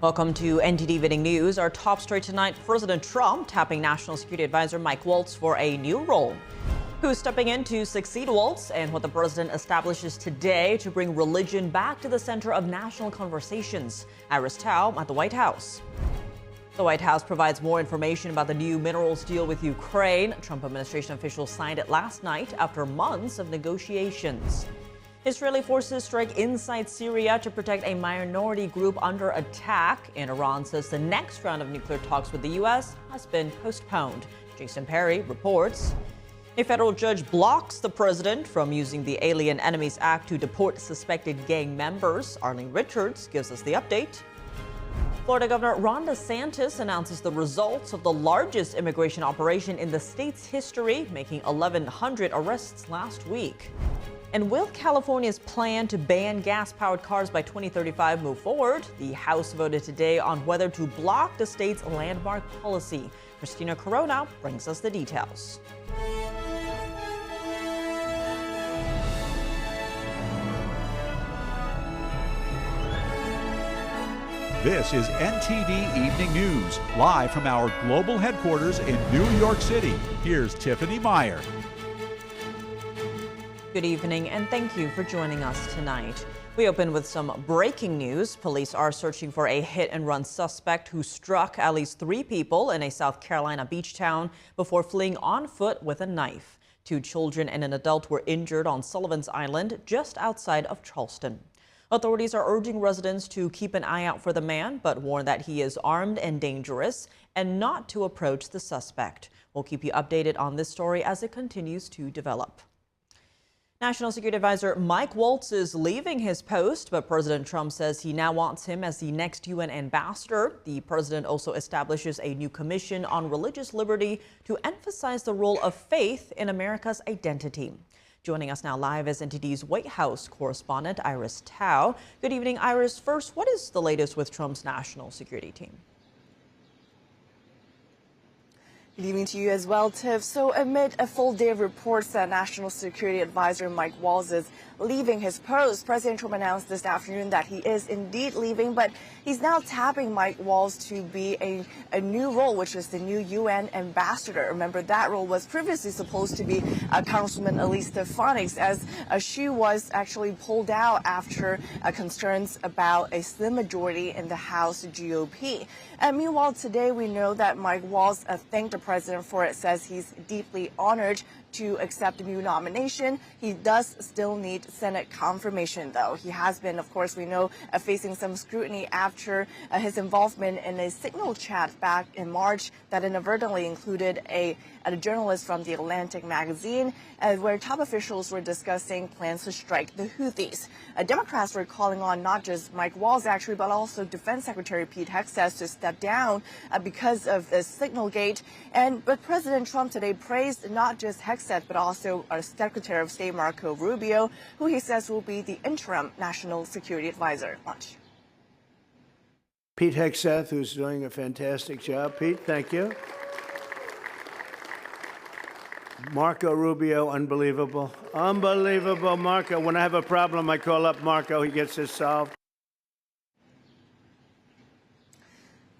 Welcome to NTD Evening News. Our top story tonight, President Trump tapping National Security Advisor Mike Waltz for a new role. Who's stepping in to succeed Waltz, and what the president establishes today to bring religion back to the center of national conversations. Iris Tao at the White House. The White House provides more information about the new minerals deal with Ukraine. Trump administration officials signed it last night after months of negotiations. Israeli forces strike inside Syria to protect a minority group under attack. And Iran says the next round of nuclear talks with the U.S. has been postponed. Jason Perry reports. A federal judge blocks the president from using the Alien Enemies Act to deport suspected gang members. Arlene Richards gives us the update. Florida Governor Ron DeSantis announces the results of the largest immigration operation in the state's history, making 1,100 arrests last week. And will California's plan to ban gas-powered cars by 2035 move forward? The House voted today on whether to block the state's landmark policy. Christina Corona brings us the details. This is NTD Evening News, live from our global headquarters in New York City. Here's Tiffany Meyer. Good evening, and thank you for joining us tonight. We open with some breaking news. Police are searching for a hit-and-run suspect who struck at least 3 people in a South Carolina beach town before fleeing on foot with a knife. 2 children and an adult were injured on Sullivan's Island, just outside of Charleston. Authorities are urging residents to keep an eye out for the man, but warn that he is armed and dangerous and not to approach the suspect. We'll keep you updated on this story as it continues to develop. National Security Advisor Mike Waltz is leaving his post, but President Trump says he now wants him as the next UN ambassador. The president also establishes a new commission on religious liberty to emphasize the role of faith in America's identity. Joining us now live is NTD's White House correspondent Iris Tao. Good evening, Iris. First, what is the latest with Trump's national security team? Good evening to you as well, Tiff. So amid a full day of reports that National Security Advisor Mike Waltz is leaving his post, President Trump announced this afternoon that he is indeed leaving, but he's now tapping Mike Waltz to be a new role, which is the new UN ambassador. Remember, that role was previously supposed to be Congresswoman Elise Stefanik, as she was actually pulled out after concerns about a slim majority in the House GOP. And meanwhile, today we know that Mike Waltz thanked the president for it, says he's deeply honored to accept a new nomination. He does still need Senate confirmation, though. He has been, of course, we know, facing some scrutiny after his involvement in a Signal chat back in March that inadvertently included a journalist from The Atlantic magazine, where top officials were discussing plans to strike the Houthis. Democrats were calling on not just Mike Waltz, actually, but also Defense Secretary Pete Hegseth to step down because of the Signalgate. But President Trump today praised not just Hegseth, but also Secretary of State Marco Rubio, who he says will be the interim national security advisor. Watch. Pete Hegseth, who's doing a fantastic job. Pete, thank you. Marco Rubio, unbelievable. Unbelievable, Marco. When I have a problem, I call up Marco. He gets it solved.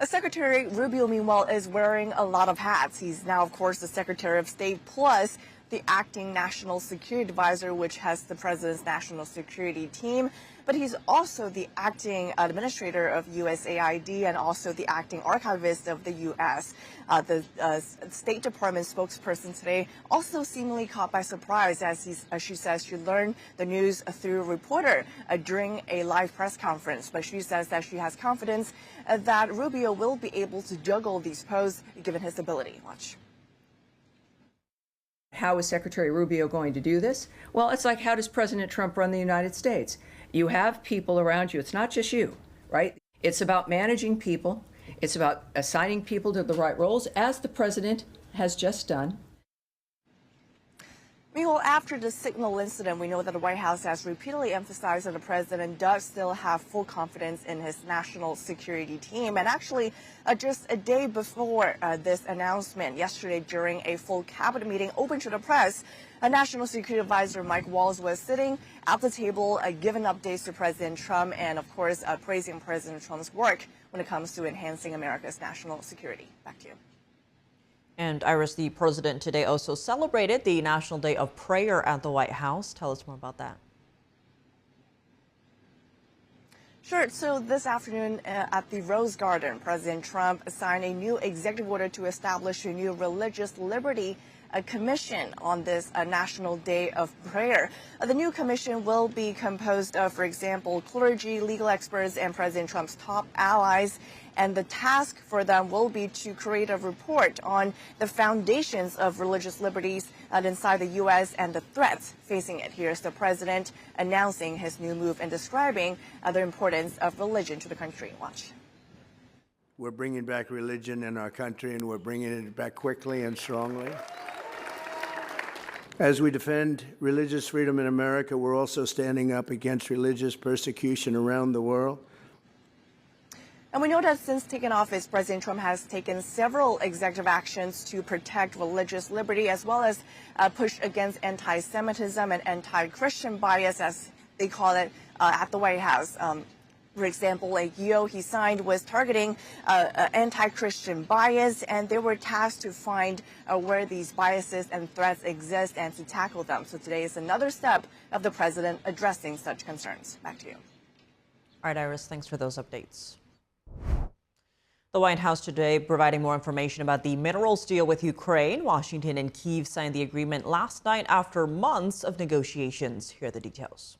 Secretary Rubio, meanwhile, is wearing a lot of hats. He's now, of course, the Secretary of State, plus the acting National Security Advisor, which has the president's national security team. But he's also the acting administrator of USAID and also the acting archivist of the U.S. The State Department spokesperson today also seemingly caught by surprise, as she says she learned the news through a reporter during a live press conference. But she says that she has confidence that Rubio will be able to juggle these posts given his ability. Watch. How is Secretary Rubio going to do this? Well, it's like, how does President Trump run the United States? You have people around you. It's not just you, right? It's about managing people. It's about assigning people to the right roles, as the president has just done. Meanwhile, after the Signal incident, we know that the White House has repeatedly emphasized that the president does still have full confidence in his national security team. And actually, just a day before this announcement, yesterday during a full cabinet meeting open to the press, National Security Advisor Mike Waltz was sitting at the table, giving updates to President Trump and, of course, praising President Trump's work when it comes to enhancing America's national security. Back to you. And Iris, the president today also celebrated the National Day of Prayer at the White House. Tell us more about that. Sure. So this afternoon at the Rose Garden, President Trump signed a new executive order to establish a new religious liberty commission on this National Day of Prayer. The new commission will be composed of, for example, clergy, legal experts, and President Trump's top allies. And the task for them will be to create a report on the foundations of religious liberties inside the U.S. and the threats facing it. Here's the president announcing his new move and describing the importance of religion to the country. Watch. We're bringing back religion in our country, and we're bringing it back quickly and strongly. As we defend religious freedom in America, we're also standing up against religious persecution around the world. And we know that since taking office, President Trump has taken several executive actions to protect religious liberty, as well as push against anti-Semitism and anti-Christian bias, as they call it, at the White House. For example, a deal he signed was targeting anti-Christian bias, and they were tasked to find where these biases and threats exist and to tackle them. So today is another step of the president addressing such concerns. Back to you. All right, Iris, thanks for those updates. The White House today providing more information about the minerals deal with Ukraine. Washington and Kyiv signed the agreement last night after months of negotiations. Here are the details.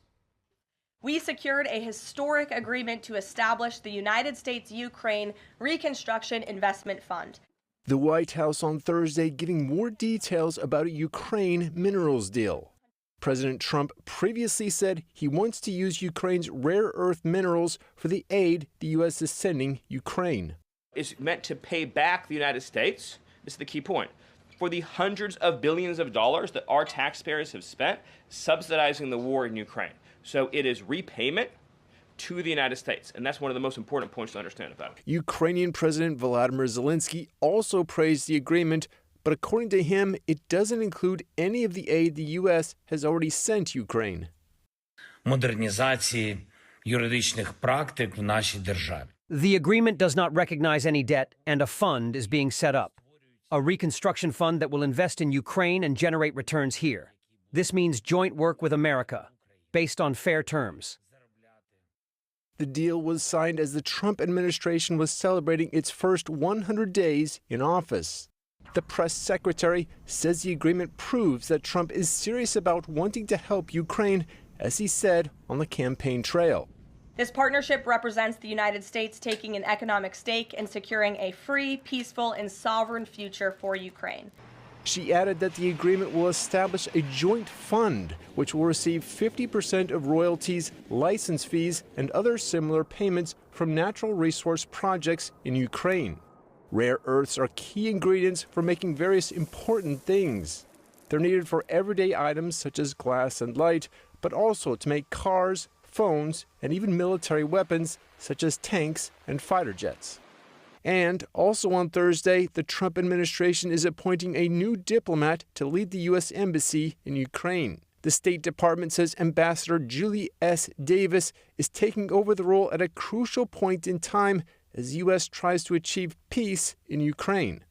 We secured a historic agreement to establish the United States-Ukraine Reconstruction Investment Fund. The White House on Thursday giving more details about a Ukraine minerals deal. President Trump previously said he wants to use Ukraine's rare earth minerals for the aid the U.S. is sending Ukraine. It's meant to pay back the United States, this is the key point, for the hundreds of billions of dollars that our taxpayers have spent subsidizing the war in Ukraine. So it is repayment to the United States, and that's one of the most important points to understand about it. Ukrainian President Volodymyr Zelensky also praised the agreement, but according to him, it doesn't include any of the aid the U.S. has already sent Ukraine. Модернізації юридичних практик в нашій державі. The agreement does not recognize any debt, and a fund is being set up. A reconstruction fund that will invest in Ukraine and generate returns here. This means joint work with America, based on fair terms. The deal was signed as the Trump administration was celebrating its first 100 days in office. The press secretary says the agreement proves that Trump is serious about wanting to help Ukraine, as he said on the campaign trail. This partnership represents the United States taking an economic stake in securing a free, peaceful, and sovereign future for Ukraine. She added that the agreement will establish a joint fund, which will receive 50% of royalties, license fees, and other similar payments from natural resource projects in Ukraine. Rare earths are key ingredients for making various important things. They're needed for everyday items such as glass and light, but also to make cars, phones, and even military weapons such as tanks and fighter jets. And also on Thursday, the Trump administration is appointing a new diplomat to lead the U.S. Embassy in Ukraine. The State Department says Ambassador Julie S. Davis is taking over the role at a crucial point in time as the U.S. tries to achieve peace in Ukraine.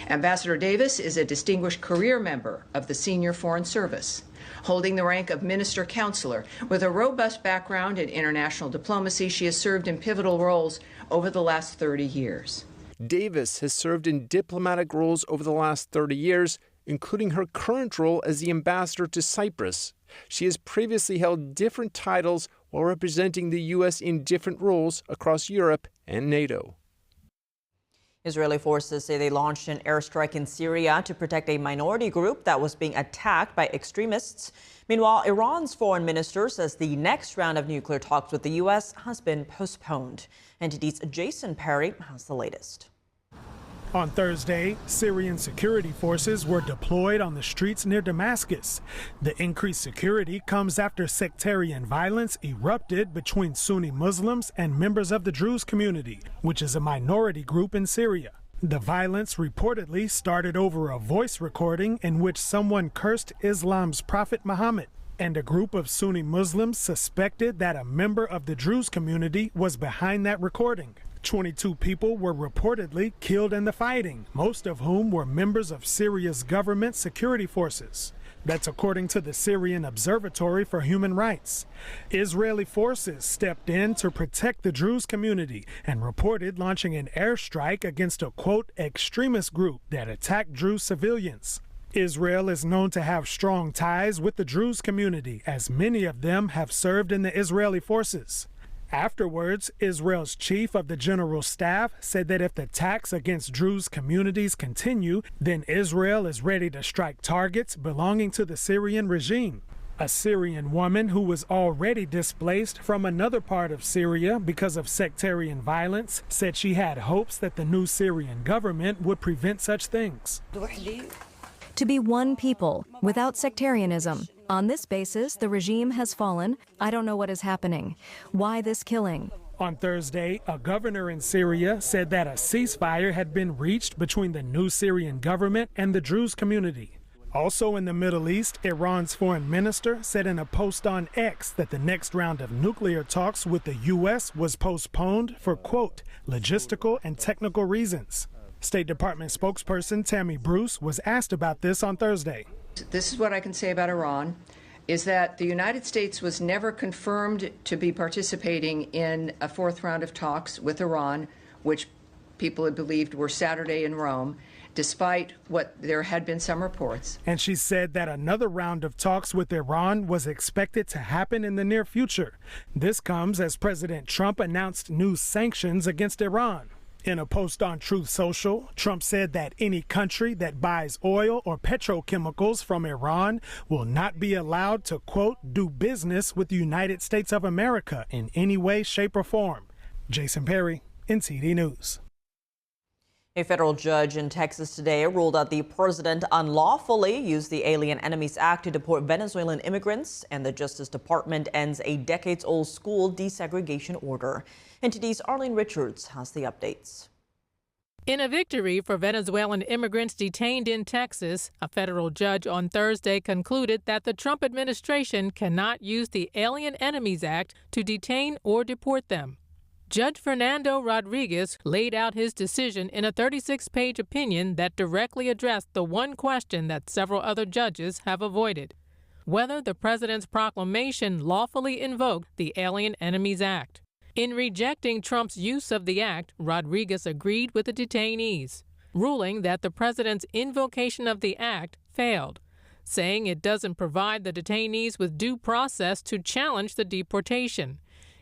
Ambassador Davis is a distinguished career member of the Senior Foreign Service, holding the rank of Minister Counselor. With a robust background in international diplomacy, she has served in pivotal roles over the last 30 years. Davis has served in diplomatic roles over the last 30 years, including her current role as the ambassador to Cyprus. She has previously held different titles while representing the U.S. in different roles across Europe and NATO. Israeli forces say they launched an airstrike in Syria to protect a minority group that was being attacked by extremists. Meanwhile, Iran's foreign minister says the next round of nuclear talks with the U.S. has been postponed. NTD's Jason Perry has the latest. On Thursday, Syrian security forces were deployed on the streets near Damascus. The increased security comes after sectarian violence erupted between Sunni Muslims and members of the Druze community, which is a minority group in Syria. The violence reportedly started over a voice recording in which someone cursed Islam's Prophet Muhammad, and a group of Sunni Muslims suspected that a member of the Druze community was behind that recording. 22 people were reportedly killed in the fighting, most of whom were members of Syria's government security forces. That's according to the Syrian Observatory for Human Rights. Israeli forces stepped in to protect the Druze community and reported launching an airstrike against a, quote, extremist group that attacked Druze civilians. Israel is known to have strong ties with the Druze community, as many of them have served in the Israeli forces. Afterwards, Israel's chief of the general staff said that if the attacks against Druze communities continue, then Israel is ready to strike targets belonging to the Syrian regime. A Syrian woman who was already displaced from another part of Syria because of sectarian violence said she had hopes that the new Syrian government would prevent such things. To be one people, without sectarianism. On this basis, the regime has fallen. I don't know what is happening. Why this killing? On Thursday, a governor in Syria said that a ceasefire had been reached between the new Syrian government and the Druze community. Also in the Middle East, Iran's foreign minister said in a post on X that the next round of nuclear talks with the U.S. was postponed for, quote, logistical and technical reasons. State Department spokesperson Tammy Bruce was asked about this on Thursday. This is what I can say about Iran, is that the United States was never confirmed to be participating in a fourth round of talks with Iran, which people had believed were Saturday in Rome, despite what there had been some reports. And she said that another round of talks with Iran was expected to happen in the near future. This comes as President Trump announced new sanctions against Iran. In a post on Truth Social, Trump said that any country that buys oil or petrochemicals from Iran will not be allowed to, quote, do business with the United States of America in any way, shape, or form. Jason Perry, NTD News. A federal judge in Texas today ruled that the president unlawfully used the Alien Enemies Act to deport Venezuelan immigrants, and the Justice Department ends a decades-old school desegregation order. NTD's Arlene Richards has the updates. In a victory for Venezuelan immigrants detained in Texas, a federal judge on Thursday concluded that the Trump administration cannot use the Alien Enemies Act to detain or deport them. Judge Fernando Rodriguez laid out his decision in a 36-page opinion that directly addressed the one question that several other judges have avoided: whether the president's proclamation lawfully invoked the Alien Enemies Act. In rejecting Trump's use of the act, Rodriguez agreed with the detainees, ruling that the president's invocation of the act failed, saying it doesn't provide the detainees with due process to challenge the deportation.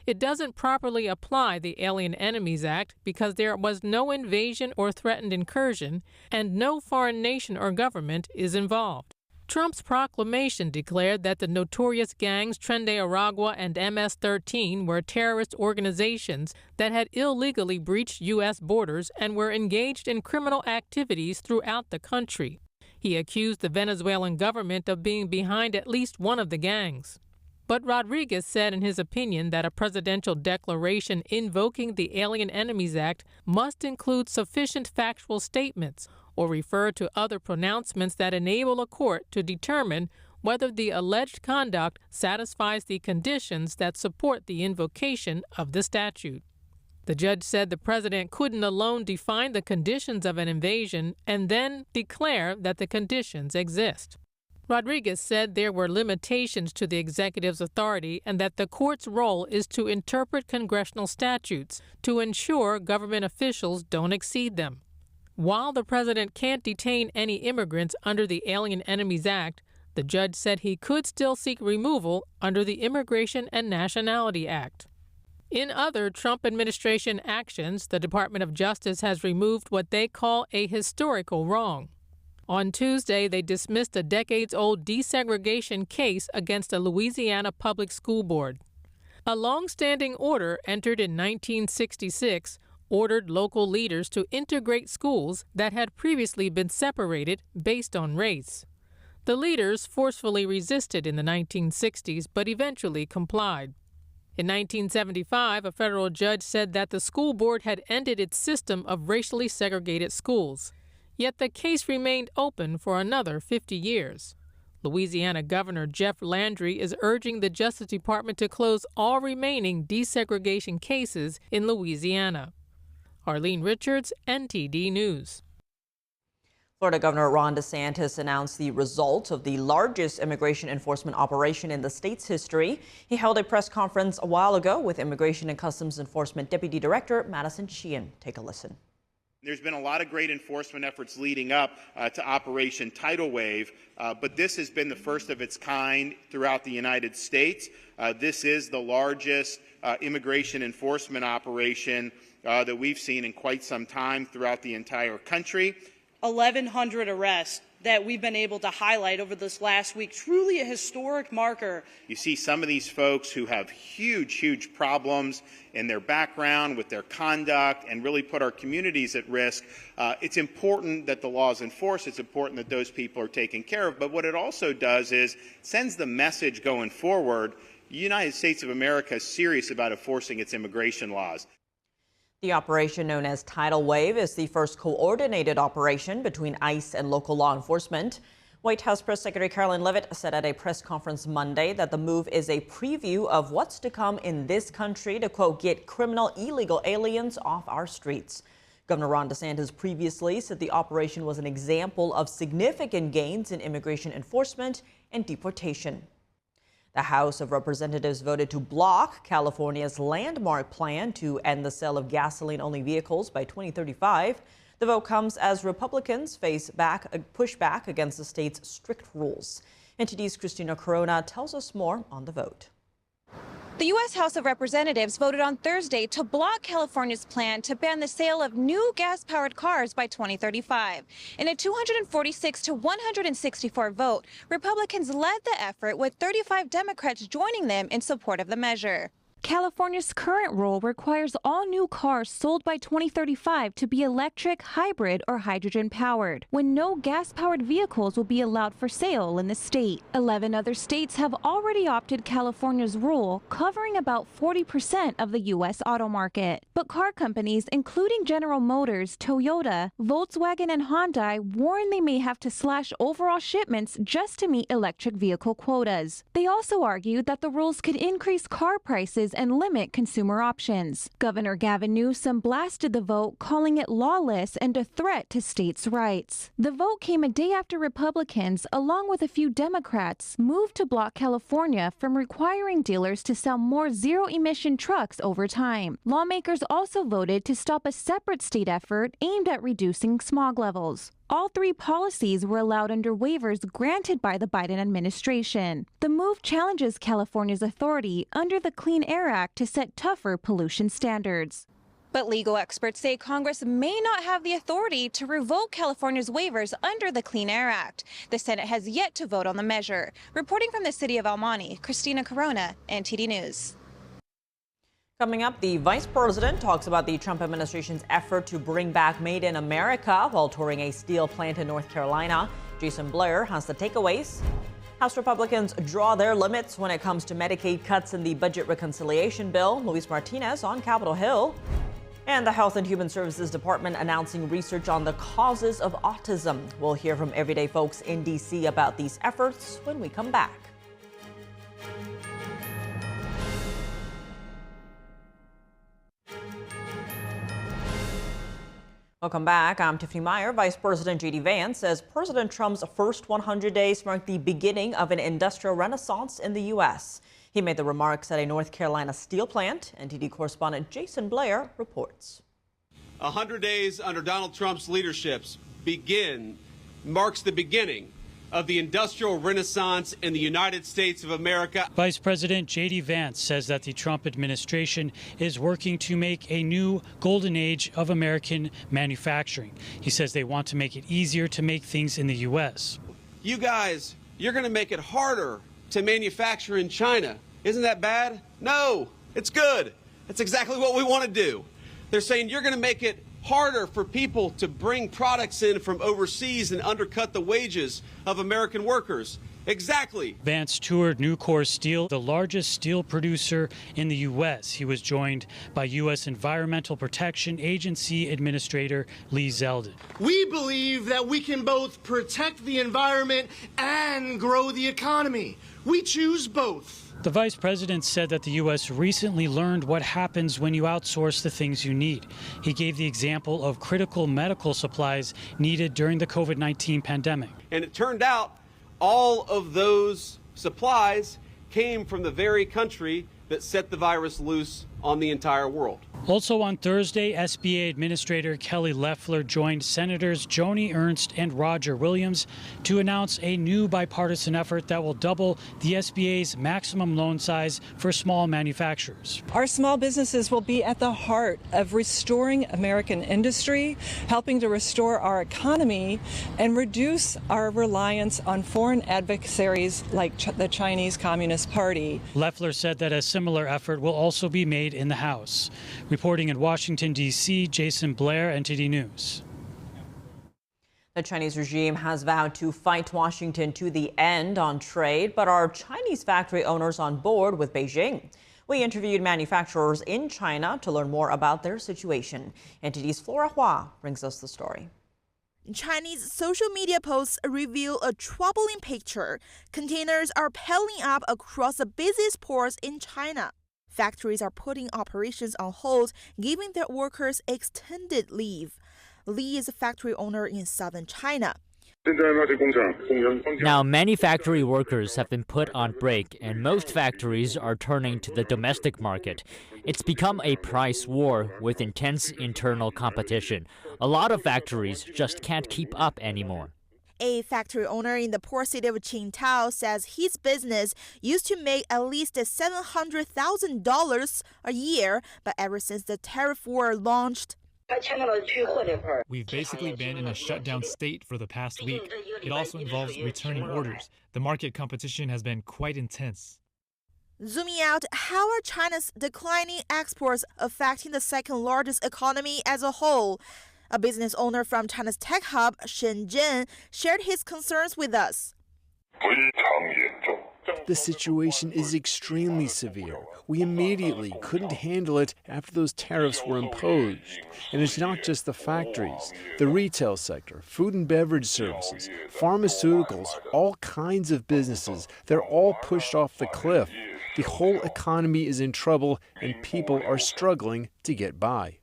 It doesn't properly apply the Alien Enemies Act because there was no invasion or threatened incursion, and no foreign nation or government is involved. Trump's proclamation declared that the notorious gangs Tren de Aragua and MS-13 were terrorist organizations that had illegally breached U.S. borders and were engaged in criminal activities throughout the country. He accused the Venezuelan government of being behind at least one of the gangs. But Rodriguez said in his opinion that a presidential declaration invoking the Alien Enemies Act must include sufficient factual statements or refer to other pronouncements that enable a court to determine whether the alleged conduct satisfies the conditions that support the invocation of the statute. The judge said the president couldn't alone define the conditions of an invasion and then declare that the conditions exist. Rodriguez said there were limitations to the executive's authority and that the court's role is to interpret congressional statutes to ensure government officials don't exceed them. While the president can't detain any immigrants under the Alien Enemies Act, the judge said he could still seek removal under the Immigration and Nationality Act. In other Trump administration actions, the Department of Justice has removed what they call a historical wrong. On Tuesday, they dismissed a decades-old desegregation case against a Louisiana public school board. A long-standing order entered in 1966 ordered local leaders to integrate schools that had previously been separated based on race. The leaders forcefully resisted in the 1960s, but eventually complied. In 1975, a federal judge said that the school board had ended its system of racially segregated schools. Yet the case remained open for another 50 years. Louisiana Governor Jeff Landry is urging the Justice Department to close all remaining desegregation cases in Louisiana. Arlene Richards, NTD News. Florida Governor Ron DeSantis announced the results of the largest immigration enforcement operation in the state's history. He held a press conference a while ago with Immigration and Customs Enforcement Deputy Director Madison Sheehan. Take a listen. There's been a lot of great enforcement efforts leading up to Operation Tidal Wave, but this has been the first of its kind throughout the United States. This is the largest immigration enforcement operation that we've seen in quite some time throughout the entire country. 1,100 arrests that we've been able to highlight over this last week, truly a historic marker. You see some of these folks who have huge problems in their background with their conduct and really put our communities at risk. It's important that the law is enforced. It's important that those people are taken care of. But what it also does is sends the message going forward, the United States of America is serious about enforcing its immigration laws. The operation known as Tidal Wave is the first coordinated operation between ICE and local law enforcement. White House Press Secretary Caroline Leavitt said at a press conference Monday that the move is a preview of what's to come in this country to, quote, get criminal illegal aliens off our streets. Governor Ron DeSantis previously said the operation was an example of significant gains in immigration enforcement and deportation. The House of Representatives voted to block California's landmark plan to end the sale of gasoline-only vehicles by 2035. The vote comes as Republicans face pushback against the state's strict rules. NTD's Christina Corona tells us more on the vote. The U.S. House of Representatives voted on Thursday to block California's plan to ban the sale of new gas-powered cars by 2035. In a 246 to 164 vote, Republicans led the effort, with 35 Democrats joining them in support of the measure. California's current rule requires all new cars sold by 2035 to be electric, hybrid, or hydrogen-powered, when no gas-powered vehicles will be allowed for sale in the state. 11 other states have already opted California's rule, covering about 40% of the U.S. auto market. But car companies, including General Motors, Toyota, Volkswagen, and Hyundai, warn they may have to slash overall shipments just to meet electric vehicle quotas. They also argued that the rules could increase car prices and limit consumer options. Governor Gavin Newsom blasted the vote, calling it lawless and a threat to states' rights. The vote came a day after Republicans, along with a few Democrats, moved to block California from requiring dealers to sell more zero-emission trucks over time. Lawmakers also voted to stop a separate state effort aimed at reducing smog levels. All three policies were allowed under waivers granted by the Biden administration. The move challenges California's authority under the Clean Air Act to set tougher pollution standards. But legal experts say Congress may not have the authority to revoke California's waivers under the Clean Air Act. The Senate has yet to vote on the measure. Reporting from the city of El Monte, Christina Corona, NTD News. Coming up, the vice president talks about the Trump administration's effort to bring back Made in America while touring a steel plant in North Carolina. Jason Blair has the takeaways. House Republicans draw their limits when it comes to Medicaid cuts in the budget reconciliation bill. Luis Martinez on Capitol Hill. And the Health and Human Services Department announcing research on the causes of autism. We'll hear from everyday folks in D.C. about these efforts when we come back. Welcome back. I'm Tiffany Meyer. Vice President J.D. Vance says President Trump's first 100 days marked the beginning of an industrial renaissance in the U.S. He made the remarks at a North Carolina steel plant. NTD correspondent Jason Blair reports. 100 days under Donald Trump's leadership marks the beginning of the industrial renaissance in the United States of America. Vice President J.D. Vance says that the Trump administration is working to make a new golden age of American manufacturing. He says they want to make it easier to make things in the U.S. You guys, you're going to make it harder to manufacture in China. Isn't that bad? No, it's good. That's exactly what we want to do. They're saying you're going to make it harder for people to bring products in from overseas and undercut the wages of American workers. Exactly. Vance toured Nucor Steel, the largest steel producer in the U.S. He was joined by U.S. Environmental Protection Agency Administrator Lee Zeldin. We believe that we can both protect the environment and grow the economy. We choose both. The vice president said that the U.S. recently learned what happens when you outsource the things you need. He gave the example of critical medical supplies needed during the COVID-19 pandemic. And it turned out all of those supplies came from the very country that set the virus loose on the entire world. Also on Thursday, SBA Administrator Kelly Loeffler joined Senators Joni Ernst and Roger Williams to announce a new bipartisan effort that will double the SBA's maximum loan size for small manufacturers. Our small businesses will be at the heart of restoring American industry, helping to restore our economy, and reduce our reliance on foreign adversaries like the Chinese Communist Party. Loeffler said that a similar effort will also be made in the House. Reporting in Washington, D.C., Jason Blair, NTD News. The Chinese regime has vowed to fight Washington to the end on trade, but are Chinese factory owners on board with Beijing? We interviewed manufacturers in China to learn more about their situation. NTD's Flora Hua brings us the story. Chinese social media posts reveal a troubling picture. Containers are piling up across the busiest ports in China. Factories are putting operations on hold, giving their workers extended leave. Li is a factory owner in southern China. Now, many factory workers have been put on break, and most factories are turning to the domestic market. It's become a price war with intense internal competition. A lot of factories just can't keep up anymore. A factory owner in the port city of Qingdao says his business used to make at least $700,000 a year, but ever since the tariff war launched, we've basically been in a shutdown state for the past week. It also involves returning orders. The market competition has been quite intense. Zooming out, how are China's declining exports affecting the second largest economy as a whole? A business owner from China's tech hub, Shenzhen, shared his concerns with us. The situation is extremely severe. We immediately couldn't handle it after those tariffs were imposed. And it's not just the factories. The retail sector, food and beverage services, pharmaceuticals, all kinds of businesses, they're all pushed off the cliff. The whole economy is in trouble and people are struggling to get by.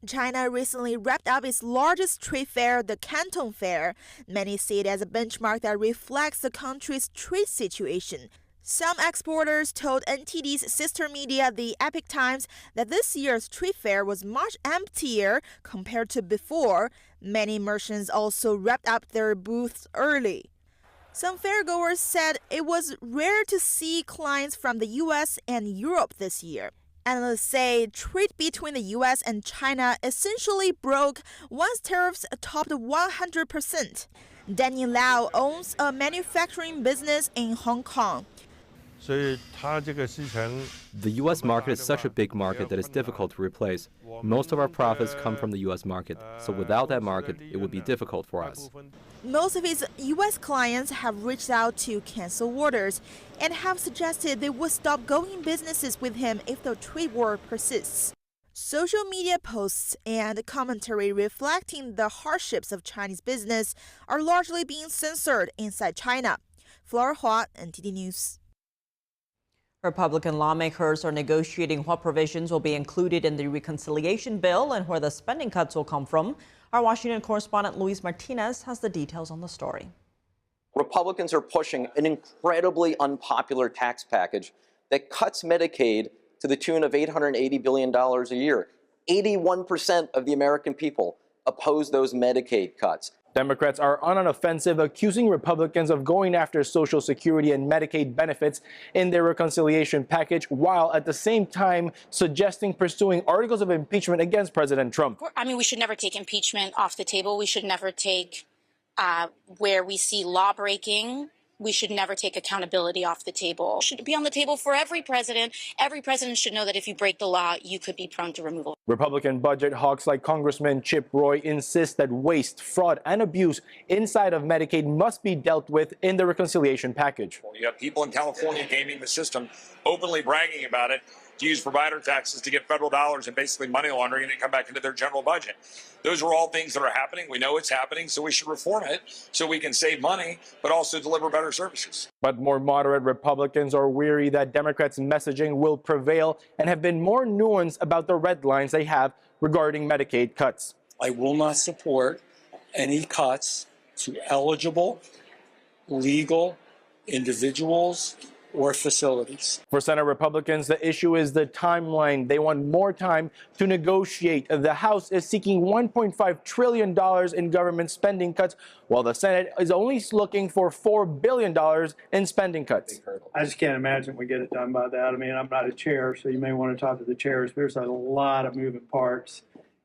China recently wrapped up its largest trade fair, the Canton Fair. Many see it as a benchmark that reflects the country's trade situation. Some exporters told NTD's sister media, the Epoch Times, that this year's trade fair was much emptier compared to before. Many merchants also wrapped up their booths early. Some fairgoers said it was rare to see clients from the U.S. and Europe this year. Analysts say trade between the U.S. and China essentially broke once tariffs topped 100%. Danny Lau owns a manufacturing business in Hong Kong. The U.S. market is such a big market that it's difficult to replace. Most of our profits come from the U.S. market, so without that market, it would be difficult for us. Most of his U.S. clients have reached out to cancel orders and have suggested they would stop going businesses with him if the trade war persists. Social media posts and commentary reflecting the hardships of Chinese business are largely being censored inside China. Flora Hua, NTD News. Republican lawmakers are negotiating what provisions will be included in the reconciliation bill and where the spending cuts will come from. Our Washington correspondent Luis Martinez has the details on the story. Republicans are pushing an incredibly unpopular tax package that cuts Medicaid to the tune of $880 billion a year. 81% of the American people oppose those Medicaid cuts. Democrats are on an offensive, accusing Republicans of going after Social Security and Medicaid benefits in their reconciliation package, while at the same time suggesting pursuing articles of impeachment against President Trump. I mean, we should never take impeachment off the table. We should never take where we see law breaking we should never take accountability off the table. It should be on the table for every president. Every president should know that if you break the law, you could be prone to removal. Republican budget hawks like Congressman Chip Roy insist that waste, fraud, and abuse inside of Medicaid must be dealt with in the reconciliation package. You have people in California gaming the system, openly bragging about it, to use provider taxes to get federal dollars and basically money laundering and it come back into their general budget. Those are all things that are happening. We know it's happening, so we should reform it so we can save money, but also deliver better services. But more moderate Republicans are weary that Democrats' messaging will prevail and have been more nuanced about the red lines they have regarding Medicaid cuts. I will not support any cuts to eligible, legal individuals or facilities. For Senate Republicans, the issue is the timeline. They want more time to negotiate. The House is seeking $1.5 trillion in government spending cuts, while the Senate is only looking for $4 billion in spending cuts. I just can't imagine we get it done by that. I mean, I'm not a chair, so you may want to talk to the chairs. There's a lot of moving parts.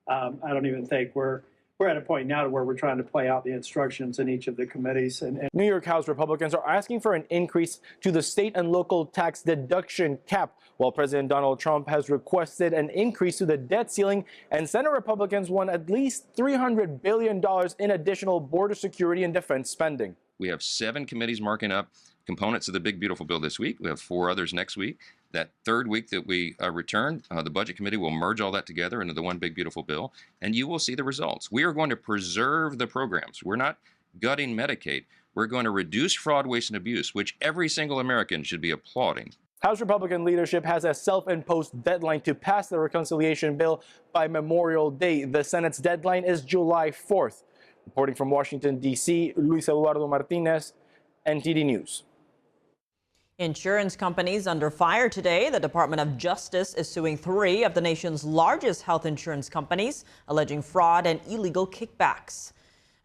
I don't even think we're at a point now to where we're trying to play out the instructions in each of the committees. New York House Republicans are asking for an increase to the state and local tax deduction cap, while President Donald Trump has requested an increase to the debt ceiling, and Senate Republicans want at least $300 billion in additional border security and defense spending. We have 7 committees marking up components of the big, beautiful bill this week. We have 4 others next week. That third week that we return, the Budget Committee will merge all that together into the one big, beautiful bill, and you will see the results. We are going to preserve the programs. We're not gutting Medicaid. We're going to reduce fraud, waste, and abuse, which every single American should be applauding. House Republican leadership has a self-imposed deadline to pass the reconciliation bill by Memorial Day. The Senate's deadline is July 4th. Reporting from Washington, D.C., Luis Eduardo Martinez, NTD News. Insurance companies under fire today. The Department of Justice is suing 3 of the nation's largest health insurance companies, alleging fraud and illegal kickbacks.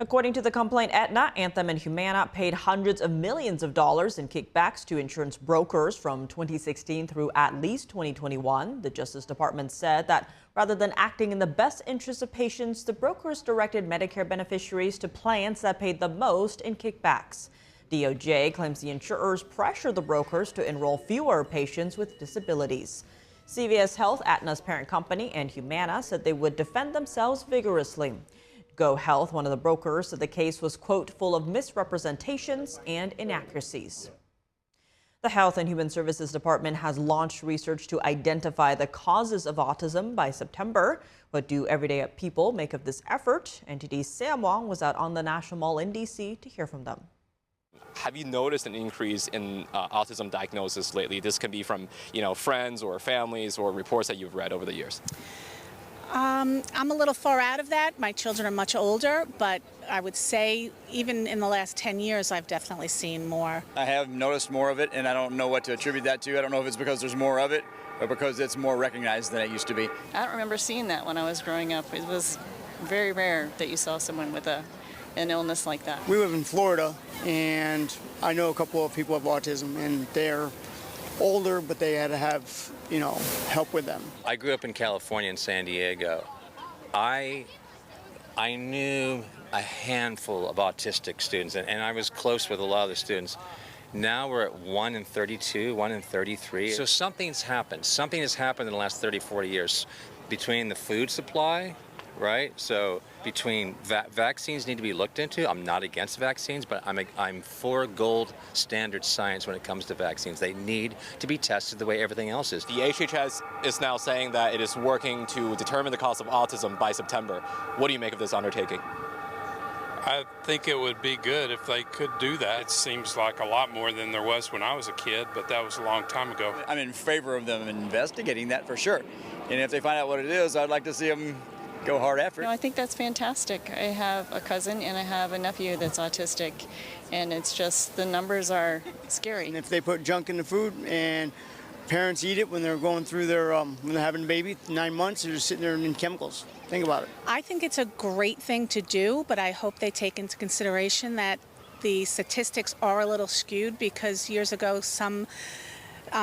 According to the complaint, Aetna, Anthem, and Humana paid hundreds of millions of dollars in kickbacks to insurance brokers from 2016 through at least 2021. The Justice Department said that rather than acting in the best interest of patients, the brokers directed Medicare beneficiaries to plans that paid the most in kickbacks. DOJ claims the insurers pressured the brokers to enroll fewer patients with disabilities. CVS Health, Aetna's parent company, and Humana said they would defend themselves vigorously. Go Health, one of the brokers, said the case was, quote, full of misrepresentations and inaccuracies. The Health and Human Services Department has launched research to identify the causes of autism by September. What do everyday people make of this effort? NTD's Sam Wong was out on the National Mall in D.C. to hear from them. Have you noticed an increase in autism diagnosis lately? This can be from, friends or families or reports that you've read over the years. I'm a little far out of that. My children are much older, but I would say even in the last 10 years, I've definitely seen more. I have noticed more of it, and I don't know what to attribute that to. I don't know if it's because there's more of it or because it's more recognized than it used to be. I don't remember seeing that when I was growing up. It was very rare that you saw someone with an illness like that. We live in Florida, and I know a couple of people with autism, and they're older, but they had to have, help with them. I grew up in California in San Diego. I knew a handful of autistic students, and I was close with a lot of the students. Now we're at 1 in 32, 1 in 33. So something's happened. Something has happened in the last 30, 40 years between the food supply, right? So between vaccines need to be looked into. I'm not against vaccines, but I'm for gold standard science when it comes to vaccines. They need to be tested the way everything else is. The HHS is now saying that it is working to determine the cause of autism by September. What do you make of this undertaking? I think it would be good if they could do that. It seems like a lot more than there was when I was a kid, but that was a long time ago. I'm in favor of them investigating that for sure. And if they find out what it is, I'd like to see them go hard after it. I think that's fantastic. I have a cousin and I have a nephew that's autistic, and it's just the numbers are scary. And if they put junk in the food and parents eat it when they're going through their, when they're having a baby, 9 months, they're just sitting there in chemicals. Think about it. I think it's a great thing to do, but I hope they take into consideration that the statistics are a little skewed because years ago some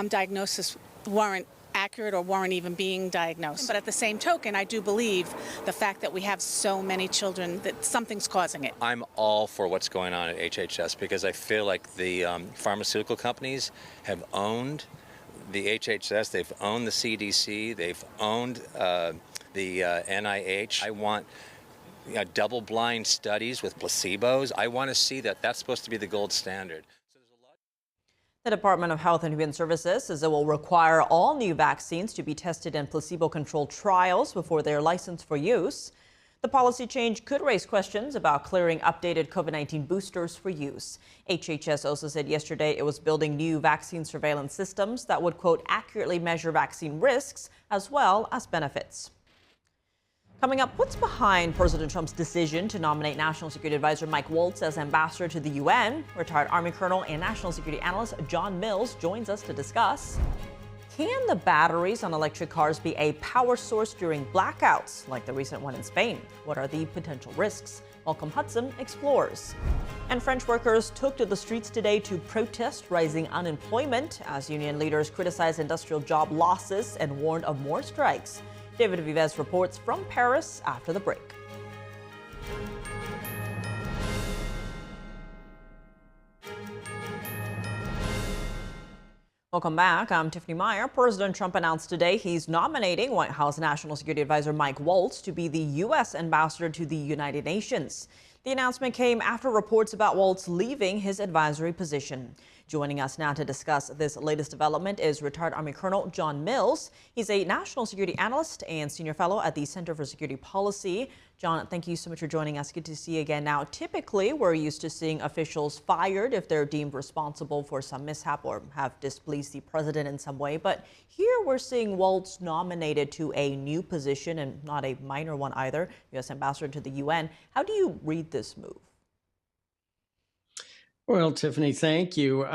diagnoses weren't accurate or weren't even being diagnosed. But at the same token, I do believe the fact that we have so many children, that something's causing it. I'm all for what's going on at HHS because I feel like the pharmaceutical companies have owned the HHS, they've owned the CDC, they've owned the NIH. I want double-blind studies with placebos. I want to see that. That's supposed to be the gold standard. The Department of Health and Human Services says it will require all new vaccines to be tested in placebo-controlled trials before they're licensed for use. The policy change could raise questions about clearing updated COVID-19 boosters for use. HHS also said yesterday it was building new vaccine surveillance systems that would, quote, accurately measure vaccine risks as well as benefits. Coming up, what's behind President Trump's decision to nominate National Security Advisor Mike Waltz as ambassador to the UN? Retired Army Colonel and National Security Analyst John Mills joins us to discuss. Can the batteries on electric cars be a power source during blackouts, like the recent one in Spain? What are the potential risks? Malcolm Hudson explores. And French workers took to the streets today to protest rising unemployment as union leaders criticized industrial job losses and warned of more strikes. David Vives reports from Paris after the break. Welcome back. I'm Tiffany Meyer. President Trump announced today he's nominating White House National Security Advisor Mike Waltz to be the U.S. ambassador to the United Nations. The announcement came after reports about Waltz leaving his advisory position. Joining us now to discuss this latest development is retired Army Colonel John Mills. He's a national security analyst and senior fellow at the Center for Security Policy. John, thank you so much for joining us. Good to see you again. Now, typically, we're used to seeing officials fired if they're deemed responsible for some mishap or have displeased the president in some way. But here we're seeing Waltz nominated to a new position, and not a minor one either, U.S. ambassador to the UN. How do you read this move? Well, Tiffany, thank you.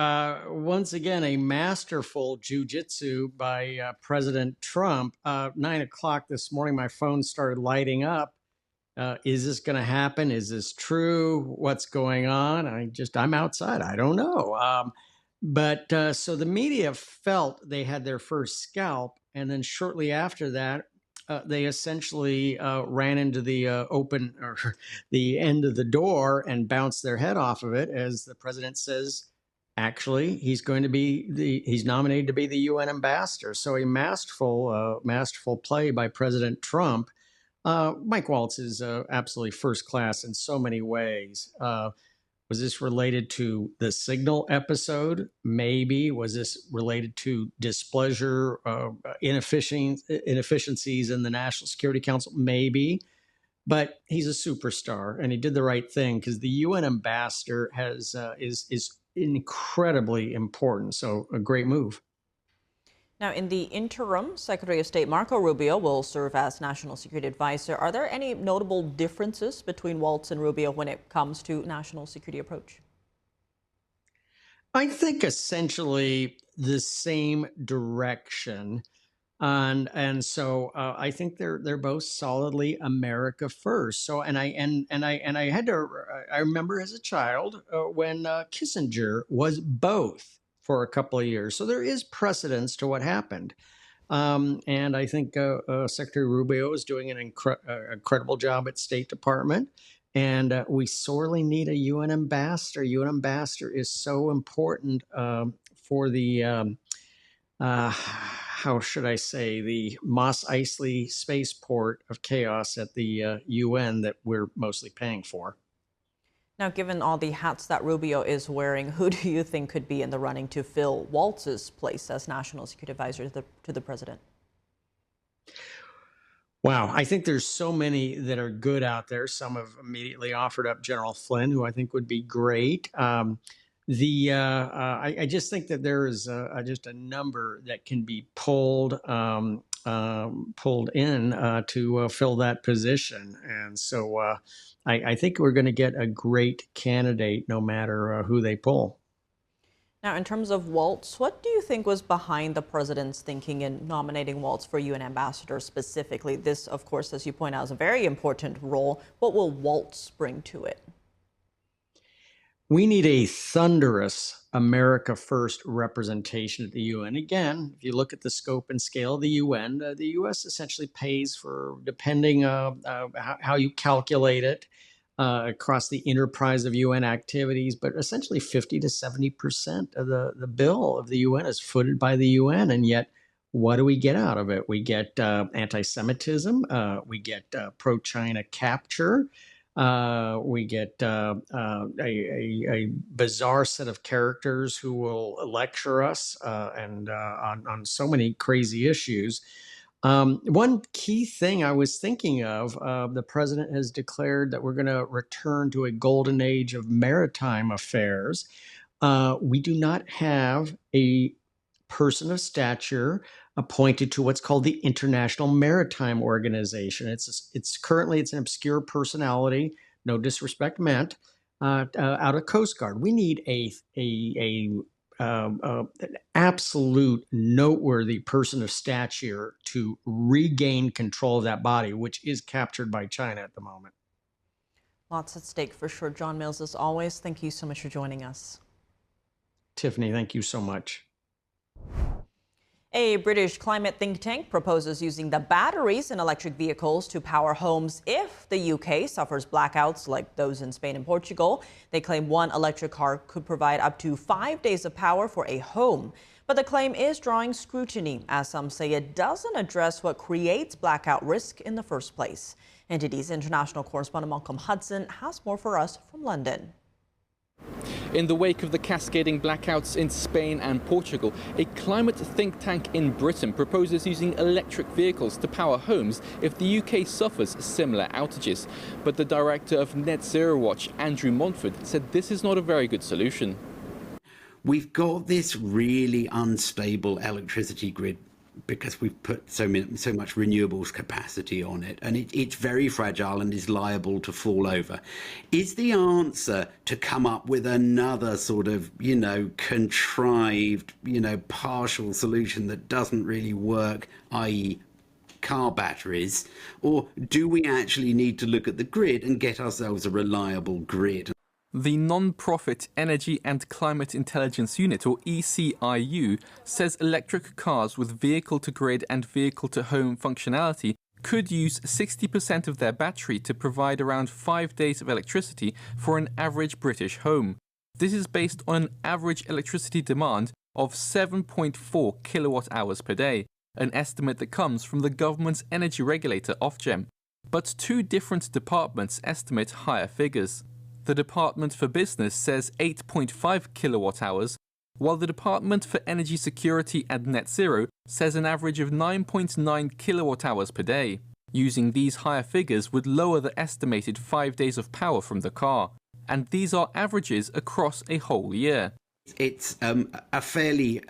Once again, a masterful jujitsu by President Trump. 9 o'clock this morning, my phone started lighting up. Is this going to happen? Is this true? What's going on? I'm outside. I don't know. So the media felt they had their first scalp. And then shortly after that, they essentially ran into the open or the end of the door and bounced their head off of it, as the president says, actually, he's nominated to be the UN ambassador. So a masterful play by President Trump. Mike Waltz is absolutely first class in so many ways. Was this related to the Signal episode? Maybe. Was this related to displeasure, inefficiencies in the National Security Council? Maybe. But he's a superstar, and he did the right thing because the UN ambassador is incredibly important. So a great move. Now, in the interim, Secretary of State Marco Rubio will serve as National Security Advisor. Are there any notable differences between Waltz and Rubio when it comes to national security approach? I think essentially the same direction. And so I think they're both solidly America first. So I remember as a child when Kissinger was both for a couple of years. So there is precedence to what happened. And I think Secretary Rubio is doing an incredible job at State Department. And we sorely need a UN ambassador. UN ambassador is so important for the, how should I say, the Mos Eisley spaceport of chaos at the UN that we're mostly paying for. Now, given all the hats that Rubio is wearing, who do you think could be in the running to fill Waltz's place as National Security Advisor to the president? Wow, I think there's so many that are good out there. Some have immediately offered up General Flynn, who I think would be great. I just think that there is just a number that can be pulled in to fill that position. And so I think we're going to get a great candidate no matter who they pull. Now, in terms of Waltz, what do you think was behind the president's thinking in nominating Waltz for UN ambassador specifically? This, of course, as you point out, is a very important role. What will Waltz bring to it? We need a thunderous America First representation at the UN. Again, if you look at the scope and scale of the UN, the U.S. essentially pays for, depending how you calculate it, across the enterprise of UN activities, but essentially 50 to 70% of the bill of the UN is footed by the UN. And yet, what do we get out of it? We get anti-Semitism, we get pro-China capture, we get a bizarre set of characters who will lecture us and on so many crazy issues. One key thing I was thinking of, the president has declared that we're going to return to a golden age of maritime affairs. We do not have a person of stature appointed to what's called the International Maritime Organization. It's currently an obscure personality, no disrespect meant, out of Coast Guard. We need an absolute noteworthy person of stature to regain control of that body, which is captured by China at the moment. Lots at stake for sure. John Mills, as always, thank you so much for joining us. Tiffany, thank you so much. A British climate think tank proposes using the batteries in electric vehicles to power homes if the UK suffers blackouts like those in Spain and Portugal. They claim one electric car could provide up to 5 days of power for a home. But the claim is drawing scrutiny, as some say it doesn't address what creates blackout risk in the first place. NTD's international correspondent Malcolm Hudson has more for us from London. In the wake of the cascading blackouts in Spain and Portugal, a climate think tank in Britain proposes using electric vehicles to power homes if the UK suffers similar outages. But the director of Net Zero Watch, Andrew Montford, said this is not a very good solution. We've got this really unstable electricity grid because we've put so much renewables capacity on it, and it's very fragile and is liable to fall over. Is the answer to come up with another sort of, contrived, partial solution that doesn't really work, i.e. car batteries, or do we actually need to look at the grid and get ourselves a reliable grid? The non-profit Energy and Climate Intelligence Unit, or ECIU, says electric cars with vehicle-to-grid and vehicle-to-home functionality could use 60% of their battery to provide around 5 days of electricity for an average British home. This is based on an average electricity demand of 7.4 kilowatt-hours per day, an estimate that comes from the government's energy regulator Ofgem. But two different departments estimate higher figures. The Department for Business says 8.5 kilowatt-hours, while the Department for Energy Security and Net Zero says an average of 9.9 kilowatt-hours per day. Using these higher figures would lower the estimated 5 days of power from the car, and these are averages across a whole year. It's a fairly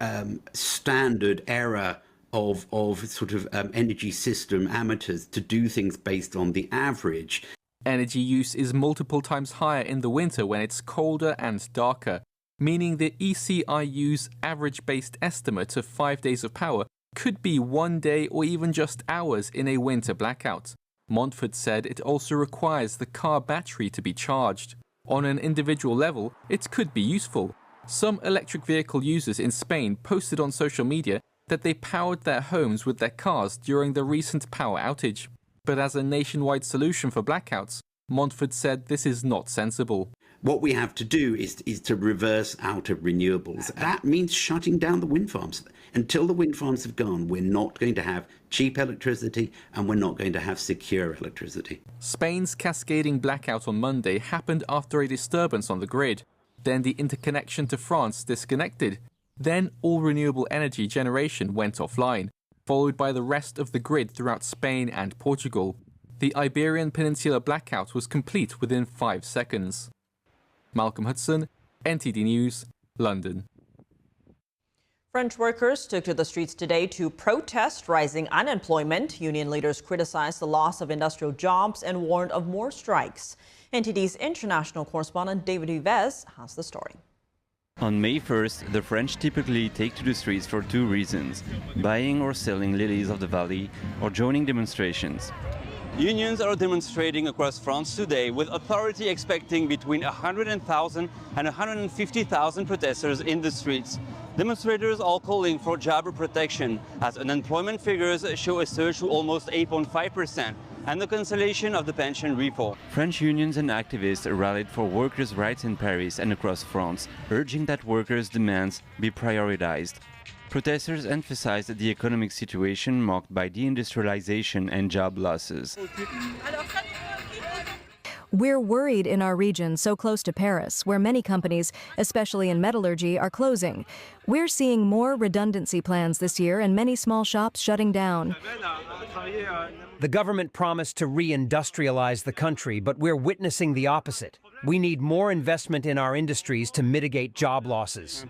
standard error of sort of energy system amateurs to do things based on the average. Energy use is multiple times higher in the winter when it's colder and darker, meaning the ECIU's average-based estimate of 5 days of power could be 1 day or even just hours in a winter blackout. Montford said it also requires the car battery to be charged. On an individual level, it could be useful. Some electric vehicle users in Spain posted on social media that they powered their homes with their cars during the recent power outage. But as a nationwide solution for blackouts, Montford said this is not sensible. What we have to do is to reverse out of renewables. That means shutting down the wind farms. Until the wind farms have gone, we're not going to have cheap electricity and we're not going to have secure electricity. Spain's cascading blackout on Monday happened after a disturbance on the grid. Then the interconnection to France disconnected. Then all renewable energy generation went offline, followed by the rest of the grid throughout Spain and Portugal. The Iberian Peninsula blackout was complete within 5 seconds. Malcolm Hudson, NTD News, London. French workers took to the streets today to protest rising unemployment. Union leaders criticized the loss of industrial jobs and warned of more strikes. NTD's international correspondent David Yves has the story. On May 1st, the French typically take to the streets for two reasons: buying or selling lilies of the valley or joining demonstrations. Unions are demonstrating across France today, with authority expecting between 100,000 and 150,000 protesters in the streets. Demonstrators are calling for job protection, as unemployment figures show a surge to almost 8.5%, and the cancellation of the pension reform. French unions and activists rallied for workers' rights in Paris and across France, urging that workers' demands be prioritized. Protesters emphasized the economic situation marked by deindustrialization and job losses. We're worried in our region so close to Paris, where many companies, especially in metallurgy, are closing. We're seeing more redundancy plans this year and many small shops shutting down. The government promised to reindustrialize the country, but we're witnessing the opposite. We need more investment in our industries to mitigate job losses.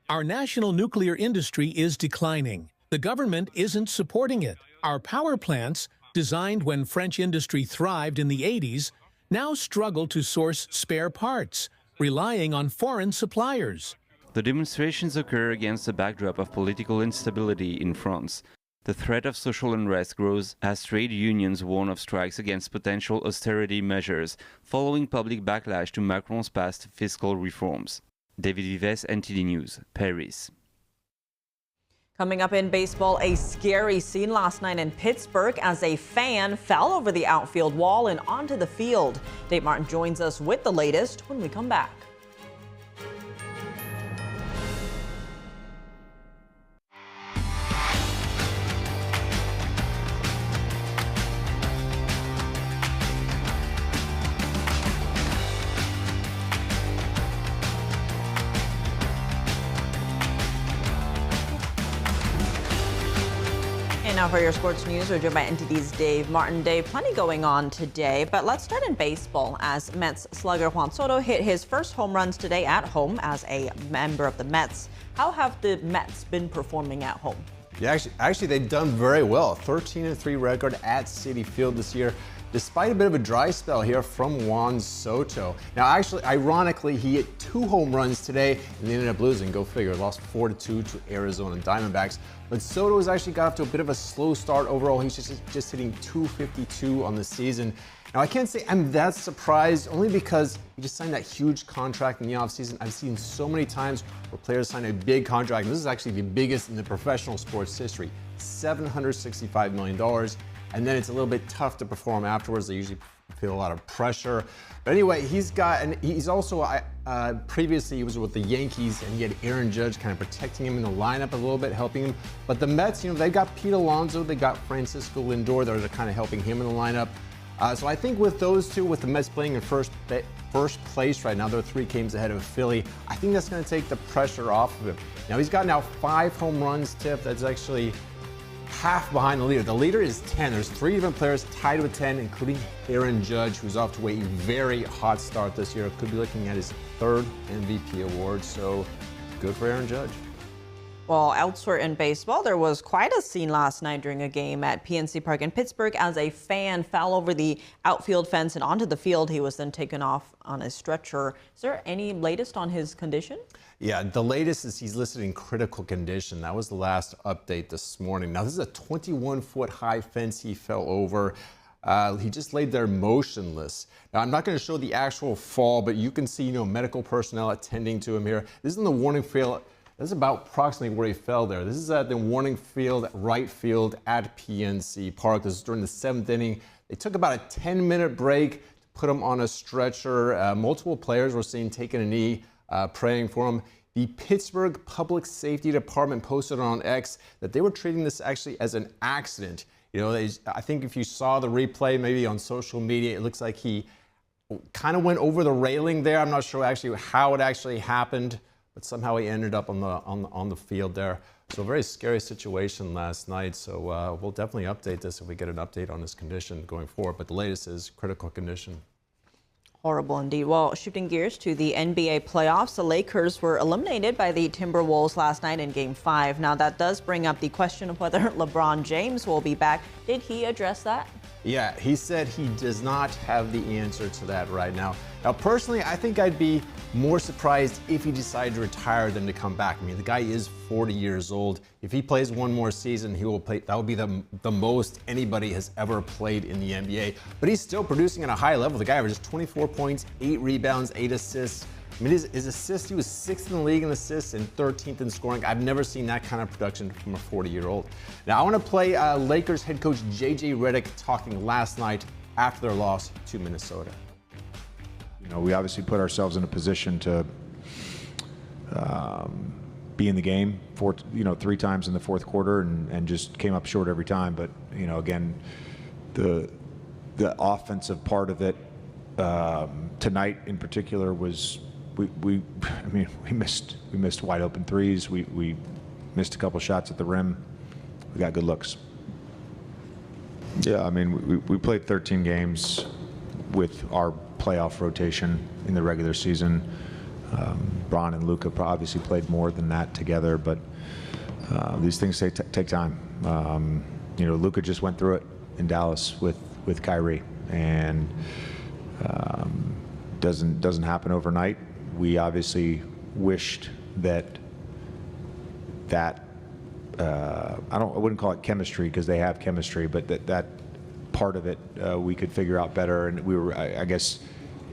Our national nuclear industry is declining. The government isn't supporting it. Our power plants, designed when French industry thrived in the 80s, now struggle to source spare parts, relying on foreign suppliers. The demonstrations occur against the backdrop of political instability in France. The threat of social unrest grows as trade unions warn of strikes against potential austerity measures, following public backlash to Macron's past fiscal reforms. David Vives, NTD News, Paris. Coming up in baseball, a scary scene last night in Pittsburgh as a fan fell over the outfield wall and onto the field. Dave Martin joins us with the latest when we come back. Now for your sports news, we're joined by NTD's Dave Martin. Dave, plenty going on today, but let's start in baseball as Mets slugger Juan Soto hit his first home runs today at home as a member of the Mets. How have the Mets been performing at home? Yeah, actually they've done very well. 13-3 record at Citi Field this year, despite a bit of a dry spell here from Juan Soto. Now, actually, ironically, he hit 2 home runs today and they ended up losing. Go figure, lost 4-2 to Arizona Diamondbacks. But Soto has actually got off to a bit of a slow start overall. He's just hitting .252 on the season. Now, I can't say I'm that surprised, only because he just signed that huge contract in the offseason. I've seen so many times where players sign a big contract, and this is actually the biggest in the professional sports history, $765 million. And then it's a little bit tough to perform afterwards. They usually feel a lot of pressure. But anyway, he's also, previously he was with the Yankees, and he had Aaron Judge kind of protecting him in the lineup a little bit, helping him. But the Mets, they got Pete Alonso, they got Francisco Lindor, that are kind of helping him in the lineup. So I think with those two, with the Mets playing in first place right now, they're 3 games ahead of Philly. I think that's going to take the pressure off of him. Now he's got 5 home runs, Tiff. That's actually half behind the leader. The leader is 10. There's 3 different players tied with 10, including Aaron Judge, who's off to a very hot start this year. Could be looking at his 3rd MVP award, so good for Aaron Judge. Well, elsewhere in baseball, there was quite a scene last night during a game at PNC Park in Pittsburgh as a fan fell over the outfield fence and onto the field. He was then taken off on a stretcher. Is there any latest on his condition? Yeah, the latest is he's listed in critical condition. That was the last update this morning. Now, this is a 21-foot high fence he fell over. He just laid there motionless. Now, I'm not going to show the actual fall, but you can see, medical personnel attending to him here. This is in the warning field. This is about approximately where he fell there. This is at the warning field, right field at PNC Park. This is during the 7th inning. They took about a 10-minute break to put him on a stretcher. Multiple players were seen taking a knee, praying for him. The Pittsburgh Public Safety Department posted on X that they were treating this actually as an accident. I think if you saw the replay maybe on social media, it looks like he kind of went over the railing there. I'm not sure actually how it actually happened, but somehow he ended up on the field there. So a very scary situation last night. So we'll definitely update this if we get an update on his condition going forward. But the latest is critical condition. Horrible indeed. Well, shifting gears to the NBA playoffs, the Lakers were eliminated by the Timberwolves last night in Game 5. Now, that does bring up the question of whether LeBron James will be back. Did he address that? Yeah, he said he does not have the answer to that right now. Now, personally, I think I'd be more surprised if he decided to retire than to come back. I mean, the guy is 40 years old. If he plays one more season, he will play. That would be the most anybody has ever played in the NBA. But he's still producing at a high level. The guy averages 24 points, 8 rebounds, 8 assists. I mean, his assists, he was 6th in the league in assists and 13th in scoring. I've never seen that kind of production from a 40-year-old. Now, I want to play Lakers head coach J.J. Redick talking last night after their loss to Minnesota. You know, we obviously put ourselves in a position to be in the game 3 times in the fourth quarter and just came up short every time. But, you know, again, the offensive part of it tonight in particular was we missed wide open threes. We missed a couple shots at the rim. We got good looks. Yeah, I mean, we played 13 games with our playoff rotation in the regular season. Bron and Luka obviously played more than that together, but these things take time. You know, Luka just went through it in Dallas with Kyrie, and doesn't happen overnight. We obviously wished that I wouldn't call it chemistry because they have chemistry, but that part of it we could figure out better, and we were, I guess,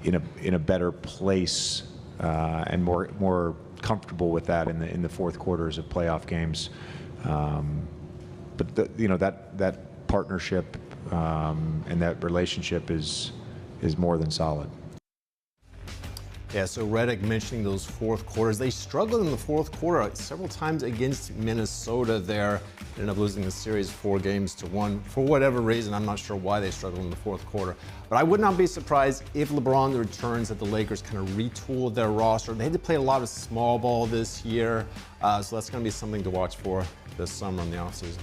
in a better place and more comfortable with that in the fourth quarters of playoff games. But that partnership and that relationship is more than solid. Yeah, so Redick mentioning those fourth quarters. They struggled in the fourth quarter several times against Minnesota there. Ended up losing the series 4-1. For whatever reason, I'm not sure why they struggled in the fourth quarter. But I would not be surprised if LeBron returns that the Lakers kind of retooled their roster. They had to play a lot of small ball this year, so that's going to be something to watch for this summer in the offseason.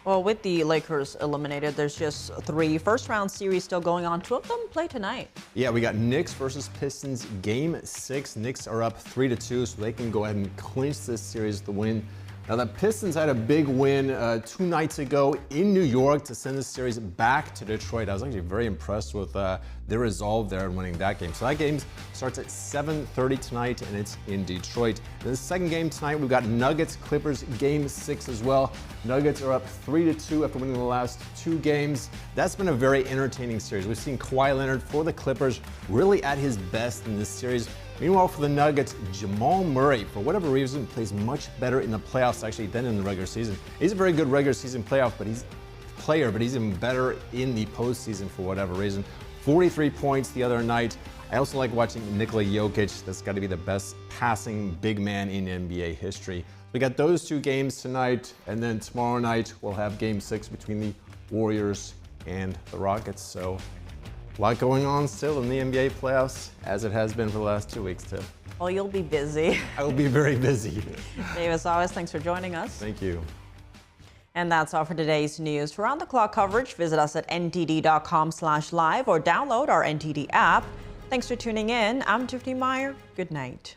Well, with the Lakers eliminated, there's just 3 first-round series still going on. 2 of them play tonight. Yeah, we got Knicks versus Pistons, Game 6. Knicks are up 3-2, so they can go ahead and clinch this series to win. Now, the Pistons had a big win 2 nights ago in New York to send the series back to Detroit. I was actually very impressed with their resolve there in winning that game. So that game starts at 7:30 tonight, and it's in Detroit. In the second game tonight, we've got Nuggets-Clippers, Game 6 as well. Nuggets are up 3-2 after winning the last 2 games. That's been a very entertaining series. We've seen Kawhi Leonard for the Clippers really at his best in this series. Meanwhile, for the Nuggets, Jamal Murray, for whatever reason, plays much better in the playoffs actually than in the regular season. He's a very good regular season player, but he's even better in the postseason for whatever reason. 43 points the other night. I also like watching Nikola Jokic. That's got to be the best passing big man in NBA history. We got those 2 games tonight, and then tomorrow night we'll have Game 6 between the Warriors and the Rockets. So a lot going on still in the NBA playoffs, as it has been for the last 2 weeks, too. Well, you'll be busy. I will be very busy. Dave, as always, thanks for joining us. Thank you. And that's all for today's news. For round-the-clock coverage, visit us at ntd.com/live or download our NTD app. Thanks for tuning in. I'm Tiffany Meyer. Good night.